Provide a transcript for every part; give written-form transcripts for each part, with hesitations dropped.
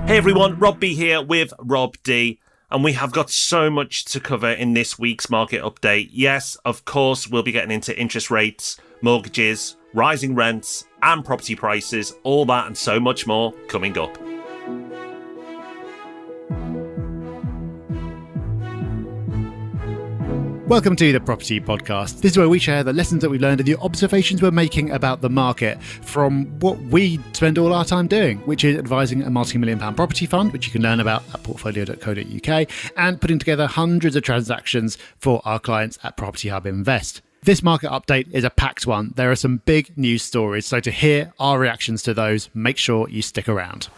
Hey everyone, Rob B here with Rob D, and we have got so much to cover in this week's market update. Yes, of course, we'll be getting into interest rates, mortgages, rising rents, and property prices, all that and so much more coming up. Welcome to the Property Podcast. This is where we share the lessons that we've learned and the observations we're making about the market from what we spend all our time doing, which is advising a multi-million pound property fund, which you can learn about at portfolio.co.uk, and putting together hundreds of transactions for our clients at Property Hub Invest. This market update is a packed one. There are some big news stories, so to hear our reactions to those, make sure you stick around.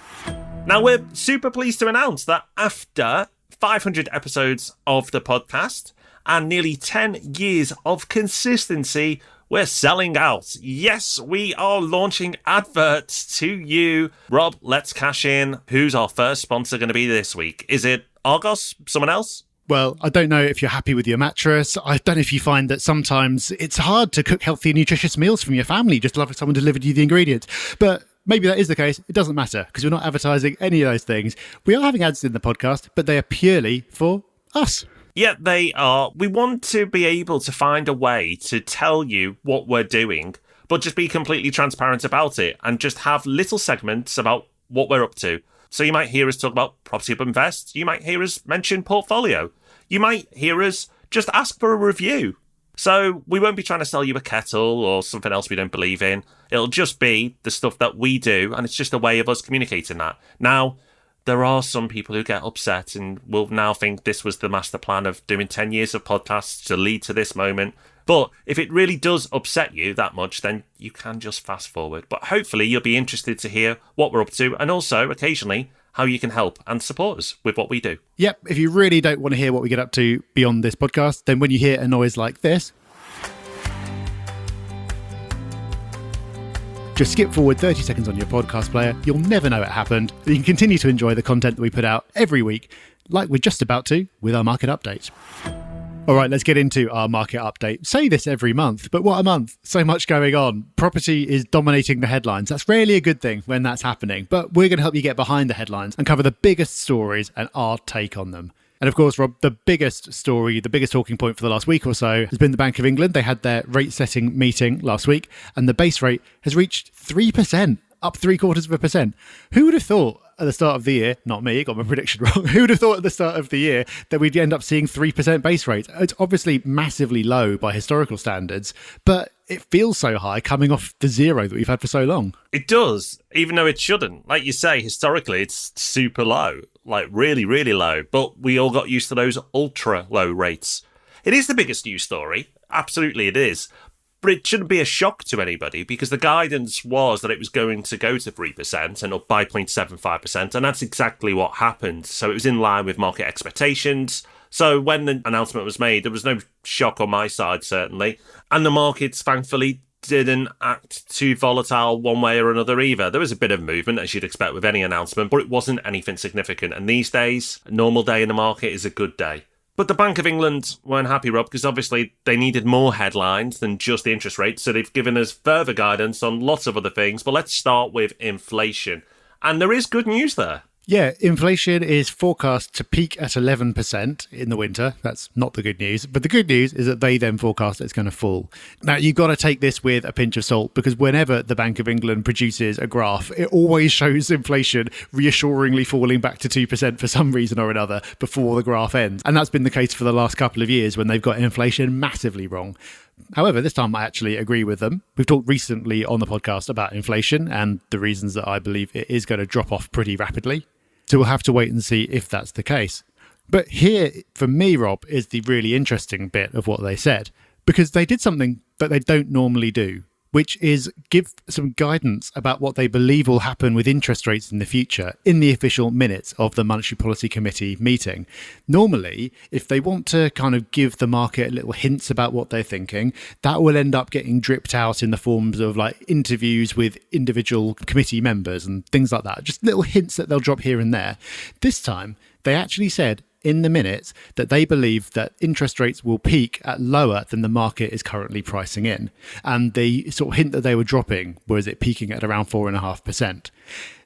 Now, we're super pleased to announce that after 500 episodes of the podcast, and nearly 10 years of consistency, we're selling out. Yes, we are launching adverts to you. Rob, let's cash in. Who's our first sponsor going to be this week? Is it Argos? Someone else? Well, I don't know if you're happy with your mattress. I don't know if you find that sometimes it's hard to cook healthy, nutritious meals from your family. Just love if someone delivered you the ingredients. But maybe that is the case. It doesn't matter because we're not advertising any of those things. We are having ads in the podcast, but they are purely for us. Yeah, they are. We want to be able to find a way to tell you what we're doing, but just be completely transparent about it and just have little segments about what we're up to. So you might hear us talk about Property Hub Invest. You might hear us mention portfolio. You might hear us just ask for a review. So we won't be trying to sell you a kettle or something else we don't believe in. It'll just be the stuff that we do, and it's just a way of us communicating that. Now, there are some people who get upset and will now think this was the master plan of doing 10 years of podcasts to lead to this moment. But if it really does upset you that much, then you can just fast forward. But hopefully you'll be interested to hear what we're up to and also occasionally how you can help and support us with what we do. Yep, if you really don't want to hear what we get up to beyond this podcast, then when you hear a noise like this, just skip forward 30 seconds on your podcast player. You'll never know it happened. You can continue to enjoy the content that we put out every week, like we're just about to with our market update. All right, let's get into our market update. Say this every month, but what a month. So much going on. Property is dominating the headlines. That's rarely a good thing when that's happening, but we're going to help you get behind the headlines and cover the biggest stories and our take on them. And of course, Rob, the biggest story, the biggest talking point for the last week or so has been the Bank of England. They had their rate setting meeting last week and the base rate has reached 3%, up 0.75%. Who would have thought at the start of the year, not me, got my prediction wrong, who would have thought at the start of the year that we'd end up seeing 3% base rate? It's obviously massively low by historical standards, but it feels so high coming off the zero that we've had for so long. It does, even though it shouldn't. Like you say, historically, it's super low, like really, really low. But we all got used to those ultra low rates. It is the biggest news story. Absolutely it is. But it shouldn't be a shock to anybody because the guidance was that it was going to go to 3% and up by 0.75%. And that's exactly what happened. So it was in line with market expectations. So when the announcement was made, there was no shock on my side, certainly. And the markets, thankfully, didn't act too volatile one way or another either. There was a bit of movement, as you'd expect with any announcement, but it wasn't anything significant. And these days, a normal day in the market is a good day. But the Bank of England weren't happy, Rob, because obviously they needed more headlines than just the interest rate. So they've given us further guidance on lots of other things. But let's start with inflation. And there is good news there. Yeah, inflation is forecast to peak at 11% in the winter. That's not the good news. But the good news is that they then forecast it's going to fall. Now, you've got to take this with a pinch of salt because whenever the Bank of England produces a graph, it always shows inflation reassuringly falling back to 2% for some reason or another before the graph ends. And that's been the case for the last couple of years when they've got inflation massively wrong. However, this time I actually agree with them. We've talked recently on the podcast about inflation and the reasons that I believe it is going to drop off pretty rapidly. So we'll have to wait and see if that's the case. But here, for me, Rob, is the really interesting bit of what they said, because they did something that they don't normally do, which is give some guidance about what they believe will happen with interest rates in the future in the official minutes of the Monetary Policy Committee meeting. Normally, if they want to kind of give the market little hints about what they're thinking, that will end up getting dripped out in the forms of like interviews with individual committee members and things like that. Just little hints that they'll drop here and there. This time, they actually said in the minutes that they believe that interest rates will peak at lower than the market is currently pricing in. And the sort of hint that they were dropping was it peaking at around 4.5%.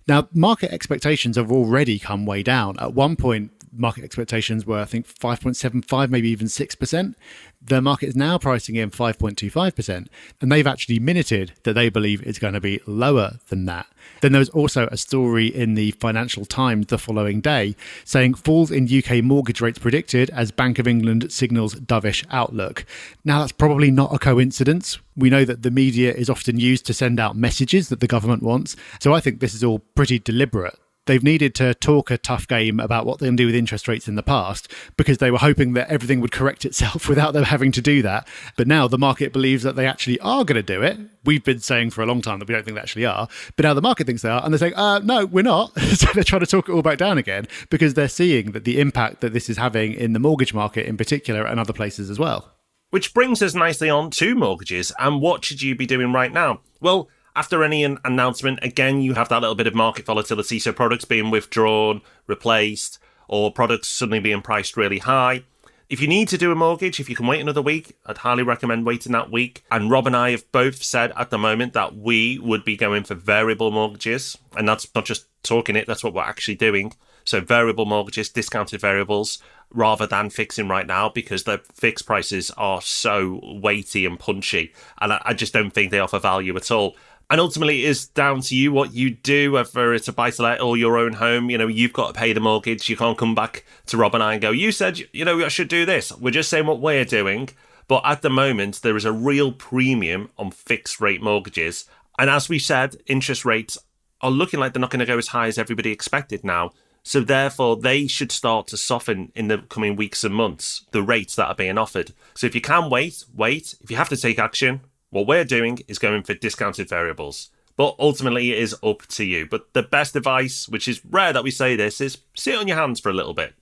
Now, market expectations have already come way down. At one point, market expectations were, I think, 5.75, maybe even 6%. The market is now pricing in 5.25%, and they've actually minuted that they believe it's going to be lower than that. Then there was also a story in the Financial Times the following day saying falls in UK mortgage rates predicted as Bank of England signals dovish outlook. Now, that's probably not a coincidence. We know that the media is often used to send out messages that the government wants. So I think this is all pretty deliberate. They've needed to talk a tough game about what they can do with interest rates in the past because they were hoping that everything would correct itself without them having to do that. But now the market believes that they actually are going to do it. We've been saying for a long time that we don't think they actually are. But now the market thinks they are. And they're saying, no, we're not. So they're trying to talk it all back down again because they're seeing that the impact that this is having in the mortgage market in particular and other places as well. Which brings us nicely on to mortgages. And what should you be doing right now? Well, after any announcement, again, you have that little bit of market volatility. So products being withdrawn, replaced, or products suddenly being priced really high. If you need to do a mortgage, if you can wait another week, I'd highly recommend waiting that week. And Rob and I have both said at the moment that we would be going for variable mortgages. And that's not just talking it, that's what we're actually doing. So variable mortgages, discounted variables, rather than fixing right now because the fixed prices are so weighty and punchy. And I just don't think they offer value at all. And ultimately, it is down to you what you do, whether it's a buy-to-let or your own home. You've got to pay the mortgage. You can't come back to Rob and I and go, you said, I should do this. We're just saying what we're doing. But at the moment, there is a real premium on fixed-rate mortgages. And as we said, interest rates are looking like they're not going to go as high as everybody expected now. So therefore, they should start to soften in the coming weeks and months, the rates that are being offered. So if you can wait. If you have to take action, what we're doing is going for discounted variables. But ultimately, it is up to you. But the best advice, which is rare that we say this, is sit on your hands for a little bit.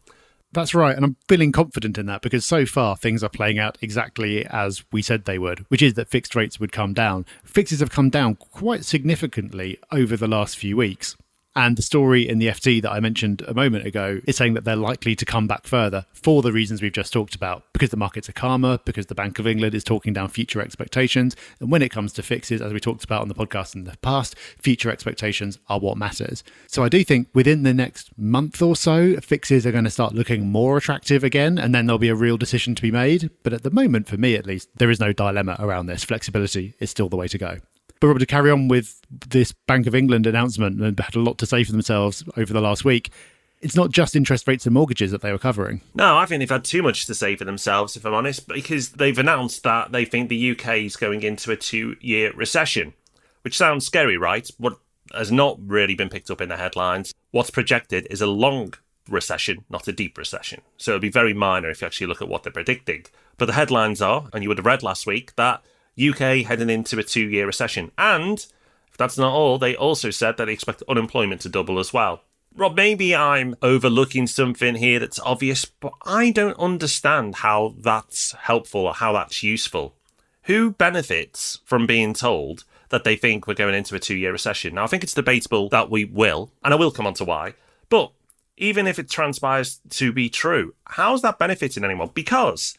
That's right. And I'm feeling confident in that because so far things are playing out exactly as we said they would, which is that fixed rates would come down. Fixes have come down quite significantly over the last few weeks. And the story in the FT that I mentioned a moment ago is saying that they're likely to come back further for the reasons we've just talked about, because the markets are calmer, because the Bank of England is talking down future expectations. And when it comes to fixes, as we talked about on the podcast in the past, future expectations are what matters. So I do think within the next month or so, fixes are going to start looking more attractive again, and then there'll be a real decision to be made. But at the moment, for me at least, there is no dilemma around this. Flexibility is still the way to go. But Robert, to carry on with this Bank of England announcement, and had a lot to say for themselves over the last week, it's not just interest rates and mortgages that they were covering. No, I think they've had too much to say for themselves, if I'm honest, because they've announced that they think the UK is going into a 2-year recession, which sounds scary, right? What has not really been picked up in the headlines. What's projected is a long recession, not a deep recession. So it'll be very minor if you actually look at what they're predicting. But the headlines are, and you would have read last week, that UK heading into a 2-year recession. And if that's not all, they also said that they expect unemployment to double as well. Rob, maybe I'm overlooking something here that's obvious, but I don't understand how that's helpful or how that's useful. Who benefits from being told that they think we're going into a 2-year recession? Now, I think it's debatable that we will, and I will come on to why. But even if it transpires to be true, how's that benefiting anyone? Because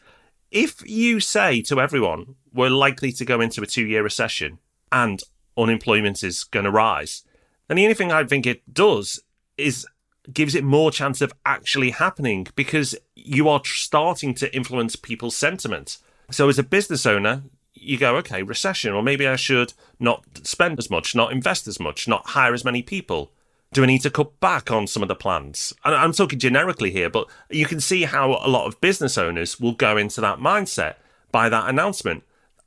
if you say to everyone, we're likely to go into a 2-year recession and unemployment is going to rise, then the only thing I think it does is gives it more chance of actually happening because you are starting to influence people's sentiment. So as a business owner, you go, okay, recession, or maybe I should not spend as much, not invest as much, not hire as many people. Do I need to cut back on some of the plans? And I'm talking generically here, but you can see how a lot of business owners will go into that mindset by that announcement.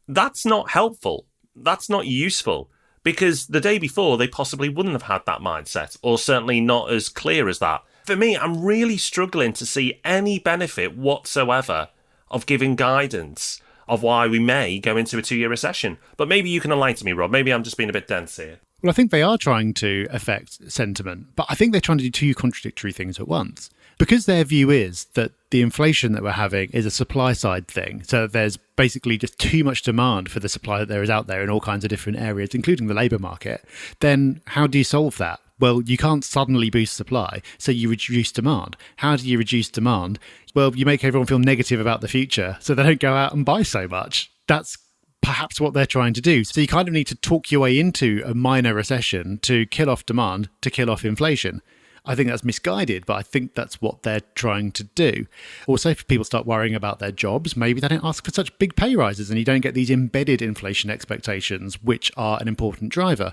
That's not helpful. That's not useful because the day before they possibly wouldn't have had that mindset, or certainly not as clear as that. For me, I'm really struggling to see any benefit whatsoever of giving guidance of why we may go into a 2-year recession. But maybe you can enlighten me, Rob. Maybe I'm just being a bit dense here. Well, I think they are trying to affect sentiment, but I think they're trying to do two contradictory things at once. Because their view is that the inflation that we're having is a supply side thing, so there's basically just too much demand for the supply that there is out there in all kinds of different areas, including the labour market, then how do you solve that? Well, you can't suddenly boost supply, so you reduce demand. How do you reduce demand? Well, you make everyone feel negative about the future, so they don't go out and buy so much. That's perhaps what they're trying to do. So you kind of need to talk your way into a minor recession to kill off demand, to kill off inflation. I think that's misguided, but I think that's what they're trying to do. Also, if people start worrying about their jobs, maybe they don't ask for such big pay rises and you don't get these embedded inflation expectations, which are an important driver.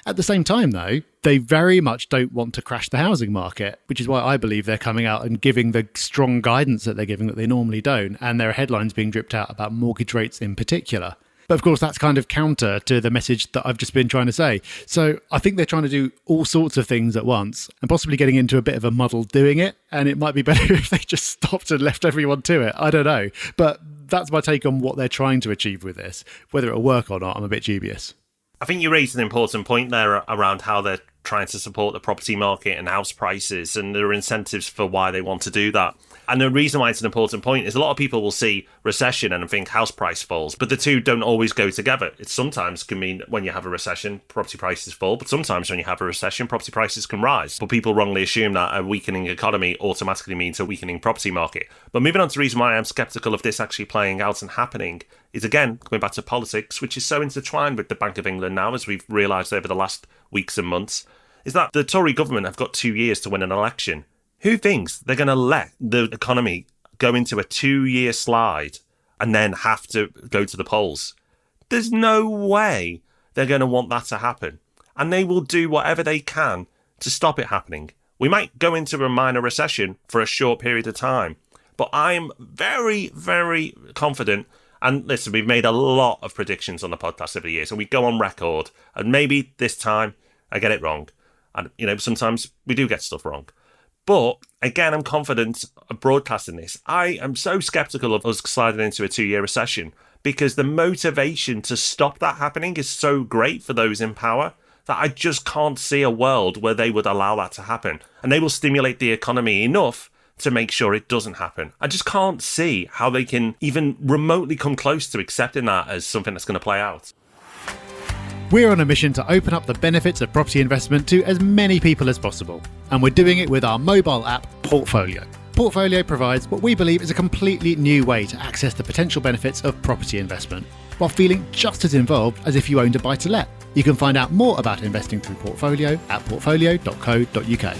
At the same time, though, they very much don't want to crash the housing market, which is why I believe they're coming out and giving the strong guidance that they're giving that they normally don't, and there are headlines being dripped out about mortgage rates in particular. But of course, that's kind of counter to the message that I've just been trying to say. So I think they're trying to do all sorts of things at once and possibly getting into a bit of a muddle doing it. And it might be better if they just stopped and left everyone to it. I don't know. But that's my take on what they're trying to achieve with this. Whether it'll work or not, I'm a bit dubious. I think you raised an important point there around how they're trying to support the property market and house prices, and there are incentives for why they want to do that. And the reason why it's an important point is a lot of people will see recession and think house price falls, but the two don't always go together. It sometimes can mean when you have a recession, property prices fall, but sometimes when you have a recession, property prices can rise. But people wrongly assume that a weakening economy automatically means a weakening property market. But moving on to the reason why I'm skeptical of this actually playing out and happening is, again, coming back to politics, which is so intertwined with the Bank of England now, as we've realised over the last weeks and months, is that the Tory government have got 2 years to win an election. Who thinks they're going to let the economy go into a 2-year slide and then have to go to the polls? There's no way they're going to want that to happen. And they will do whatever they can to stop it happening. We might go into a minor recession for a short period of time, but I'm very, very confident. And listen, we've made a lot of predictions on the podcast over the years, and we go on record. And maybe this time I get it wrong. And, sometimes we do get stuff wrong. But again, I'm confident of broadcasting this. I am so skeptical of us sliding into a 2-year recession because the motivation to stop that happening is so great for those in power that I just can't see a world where they would allow that to happen. And they will stimulate the economy enough to make sure it doesn't happen. I just can't see how they can even remotely come close to accepting that as something that's going to play out. We're on a mission to open up the benefits of property investment to as many people as possible, and we're doing it with our mobile app, Portfolio. Portfolio provides what we believe is a completely new way to access the potential benefits of property investment, while feeling just as involved as if you owned a buy-to-let. You can find out more about investing through Portfolio at portfolio.co.uk.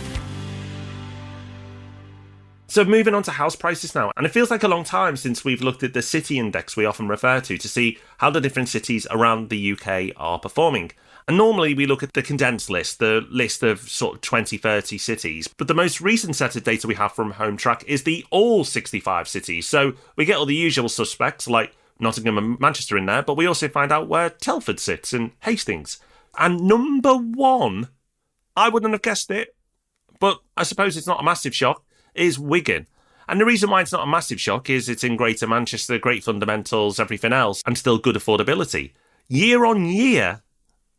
So moving on to house prices now, and it feels like a long time since we've looked at the city index we often refer to see how the different cities around the UK are performing. And normally we look at the condensed list, the list of sort of 20, 30 cities, but the most recent set of data we have from Home Track is the all 65 cities. So we get all the usual suspects like Nottingham and Manchester in there, but we also find out where Telford sits and Hastings. And number one, I wouldn't have guessed it, but I suppose it's not a massive shock, is Wigan. And the reason why it's not a massive shock is it's in Greater Manchester, great fundamentals, everything else, and still good affordability. Year on year,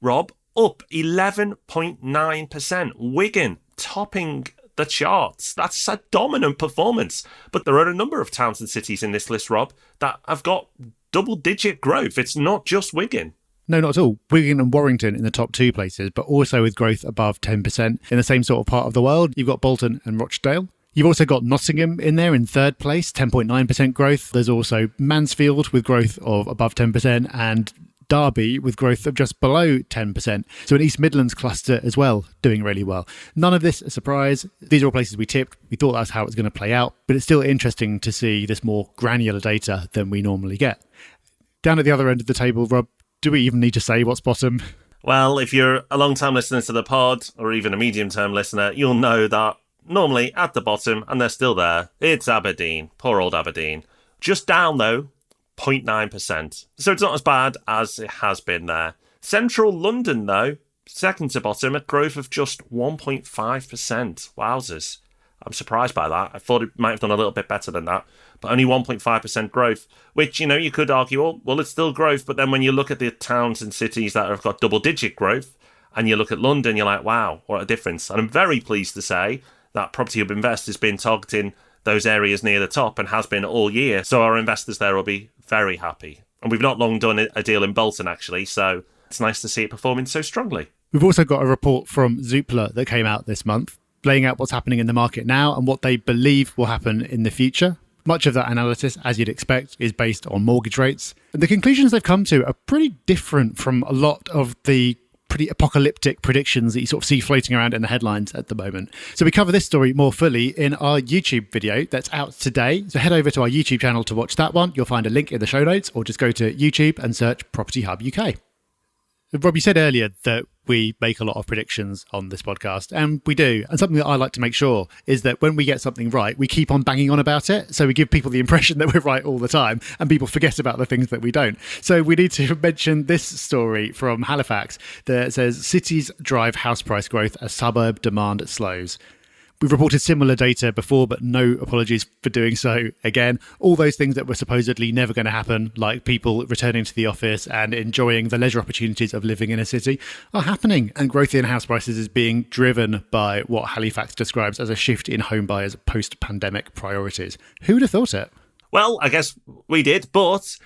Rob, up 11.9%. Wigan topping the charts. That's a dominant performance. But there are a number of towns and cities in this list, Rob, that have got double-digit growth. It's not just Wigan. No, not at all. Wigan and Warrington in the top 2 places, but also with growth above 10%. In the same sort of part of the world, you've got Bolton and Rochdale. You've also got Nottingham in there in 3rd place, 10.9% growth. There's also Mansfield with growth of above 10% and Derby with growth of just below 10%. So an East Midlands cluster as well, doing really well. None of this a surprise. These are all places we tipped. We thought that's how it was going to play out, but it's still interesting to see this more granular data than we normally get. Down at the other end of the table, Rob, do we even need to say what's bottom? Well, if you're a long-time listener to the pod, or even a medium-term listener, you'll know that normally at the bottom, and they're still there, it's Aberdeen. Poor old Aberdeen. Just down, though, 0.9%. So it's not as bad as it has been there. Central London, though, second to bottom at growth of just 1.5%. Wowzers. I'm surprised by that. I thought it might have done a little bit better than that. But only 1.5% growth, which, you could argue, well, it's still growth. But then when you look at the towns and cities that have got double-digit growth, and you look at London, you're like, wow, what a difference. And I'm very pleased to say that Property Hub Invest has been targeting those areas near the top and has been all year. So our investors there will be very happy. And we've not long done a deal in Bolton, actually, so it's nice to see it performing so strongly. We've also got a report from Zoopla that came out this month, laying out what's happening in the market now and what they believe will happen in the future. Much of that analysis, as you'd expect, is based on mortgage rates. And the conclusions they've come to are pretty different from a lot of the pretty apocalyptic predictions that you sort of see floating around in the headlines at the moment. So we cover this story more fully in our YouTube video that's out today. So head over to our YouTube channel to watch that one. You'll find a link in the show notes, or just go to YouTube and search Property Hub UK. Rob, you said earlier that we make a lot of predictions on this podcast, and we do. And something that I like to make sure is that when we get something right, we keep on banging on about it. So we give people the impression that we're right all the time, and people forget about the things that we don't. So we need to mention this story from Halifax that says, cities drive house price growth as suburb demand slows. We've reported similar data before, but no apologies for doing so again. All those things that were supposedly never going to happen, like people returning to the office and enjoying the leisure opportunities of living in a city, are happening. And growth in house prices is being driven by what Halifax describes as a shift in home buyers' post-pandemic priorities. Who would have thought it? Well, I guess we did, but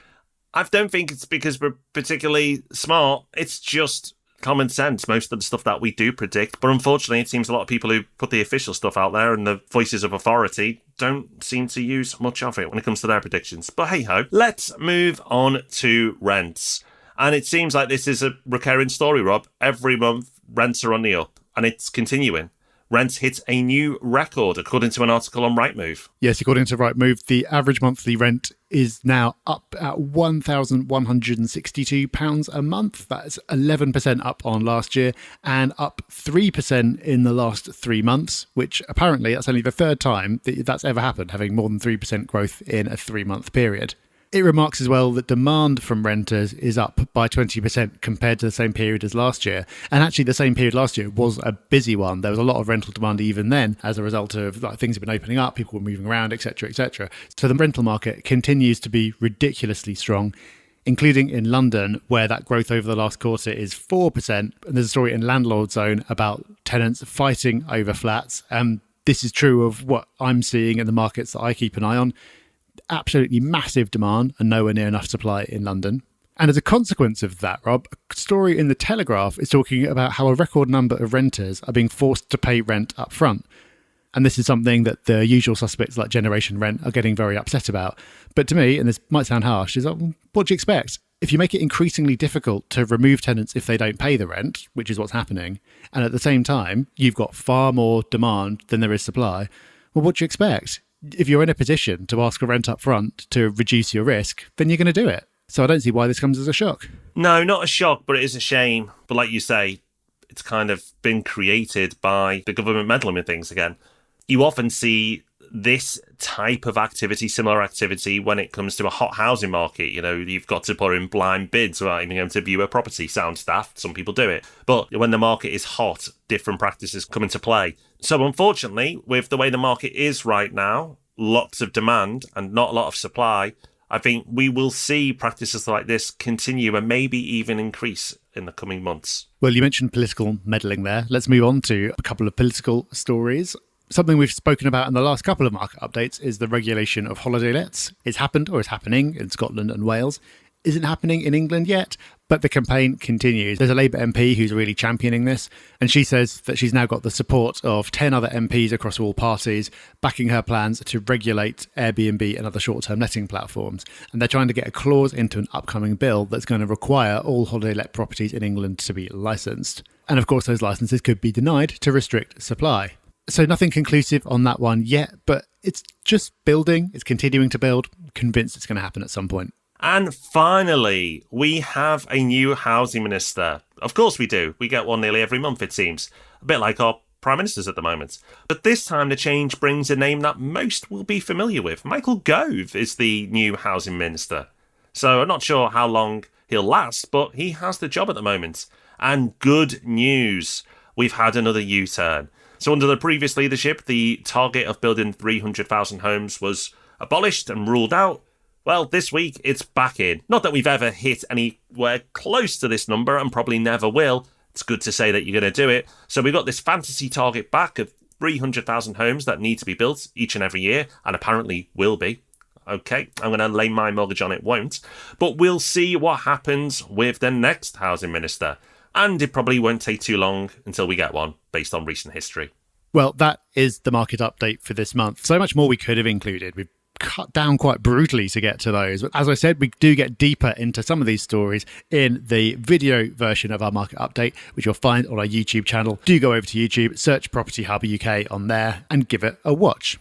I don't think it's because we're particularly smart. It's just common sense, most of the stuff that we do predict. But unfortunately, it seems a lot of people who put the official stuff out there and the voices of authority don't seem to use much of it when it comes to their predictions. But hey-ho, let's move on to rents. And it seems like this is a recurring story, Rob. Every month, rents are on the up, and it's continuing. Rents hit a new record, according to an article on Rightmove. Yes, according to Rightmove, the average monthly rent is now up at £1,162 a month. That's 11% up on last year and up 3% in the last 3 months, which apparently that's only the third time that that's ever happened, having more than 3% growth in a 3-month period. It remarks as well that demand from renters is up by 20% compared to the same period as last year. And actually the same period last year was a busy one. There was a lot of rental demand even then as a result of things have been opening up, people were moving around, etc., etc. So the rental market continues to be ridiculously strong, including in London, where that growth over the last quarter is 4%. And there's a story in Landlord Zone about tenants fighting over flats. This is true of what I'm seeing in the markets that I keep an eye on. Absolutely massive demand and nowhere near enough supply in London. And as a consequence of that, Rob, a story in The Telegraph is talking about how a record number of renters are being forced to pay rent up front. And this is something that the usual suspects like Generation Rent are getting very upset about. But to me, and this might sound harsh, is like, well, what do you expect? If you make it increasingly difficult to remove tenants if they don't pay the rent, which is what's happening, and at the same time, you've got far more demand than there is supply, well, what do you expect? If you're in a position to ask for rent up front to reduce your risk, then you're going to do it. So I don't see why this comes as a shock. No, not a shock, but it is a shame. But like you say, it's kind of been created by the government meddling with things again. You often see this type of activity, similar activity, when it comes to a hot housing market. You know, you've got to put in blind bids without even going to view a property. Sounds daft, some people do it. But when the market is hot, different practices come into play. So unfortunately, with the way the market is right now, lots of demand and not a lot of supply, I think we will see practices like this continue and maybe even increase in the coming months. Well, you mentioned political meddling there. Let's move on to a couple of political stories. Something we've spoken about in the last couple of market updates is the regulation of holiday lets. It's happened or is happening in Scotland and Wales. Isn't happening in England yet, but the campaign continues. There's a Labour MP who's really championing this, and she says that she's now got the support of 10 other MPs across all parties backing her plans to regulate Airbnb and other short-term letting platforms. And they're trying to get a clause into an upcoming bill that's going to require all holiday let properties in England to be licensed. And of course, those licenses could be denied to restrict supply. So nothing conclusive on that one yet, but it's just building. It's continuing to build. I'm convinced it's going to happen at some point. And finally, we have a new housing minister. Of course we do. We get one nearly every month, it seems. A bit like our prime ministers at the moment. But this time the change brings a name that most will be familiar with. Michael Gove is the new housing minister. So I'm not sure how long he'll last, but he has the job at the moment. And good news, we've had another U-turn. So under the previous leadership, the target of building 300,000 homes was abolished and ruled out. Well, this week, it's back in. Not that we've ever hit anywhere close to this number and probably never will. It's good to say that you're going to do it. So we've got this fantasy target back of 300,000 homes that need to be built each and every year, and apparently will be. Okay, I'm going to lay my mortgage on it, won't. But we'll see what happens with the next housing minister. And it probably won't take too long until we get one, based on recent history. Well, that is the market update for this month. So much more we could have included. We've cut down quite brutally to get to those. But as I said, we do get deeper into some of these stories in the video version of our market update, which you'll find on our YouTube channel. Do go over to YouTube, search Property Hub UK on there and give it a watch.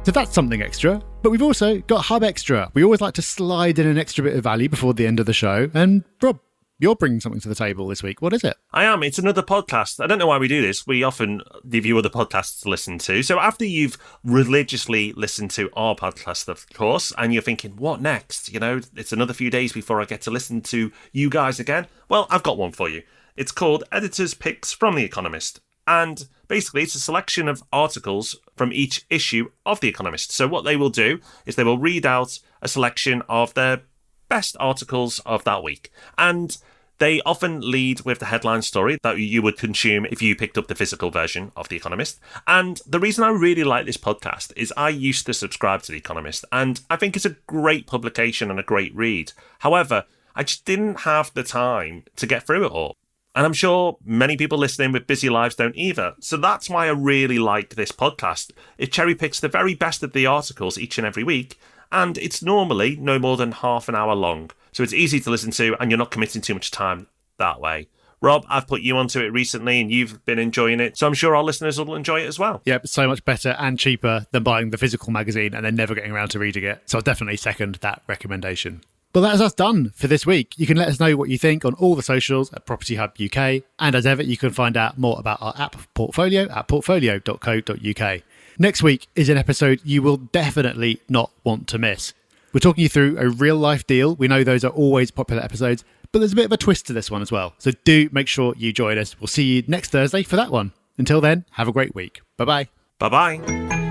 So that's something extra. But we've also got Hub Extra. We always like to slide in an extra bit of value before the end of the show. And Rob, you're bringing something to the table this week. What is it? I am. It's another podcast. I don't know why we do this. We often give you other podcasts to listen to. So after you've religiously listened to our podcast, of course, and you're thinking, what next? You know, it's another few days before I get to listen to you guys again. Well, I've got one for you. It's called Editor's Picks from The Economist. And basically, it's a selection of articles from each issue of The Economist. So what they will do is they will read out a selection of their best articles of that week. And they often lead with the headline story that you would consume if you picked up the physical version of The Economist. And the reason I really like this podcast is I used to subscribe to The Economist, and I think it's a great publication and a great read. However, I just didn't have the time to get through it all. And I'm sure many people listening with busy lives don't either. So that's why I really like this podcast. It cherry picks the very best of the articles each and every week, and it's normally no more than half an hour long. So it's easy to listen to, and you're not committing too much time that way. Rob, I've put you onto it recently, and you've been enjoying it. So I'm sure our listeners will enjoy it as well. Yep, so much better and cheaper than buying the physical magazine and then never getting around to reading it. So I'll definitely second that recommendation. Well, that is us done for this week. You can let us know what you think on all the socials at Property Hub UK. And as ever, you can find out more about our app portfolio at portfolio.co.uk. Next week is an episode you will definitely not want to miss. We're talking you through a real life deal. We know those are always popular episodes, but there's a bit of a twist to this one as well. So do make sure you join us. We'll see you next Thursday for that one. Until then, have a great week. Bye-bye. Bye-bye.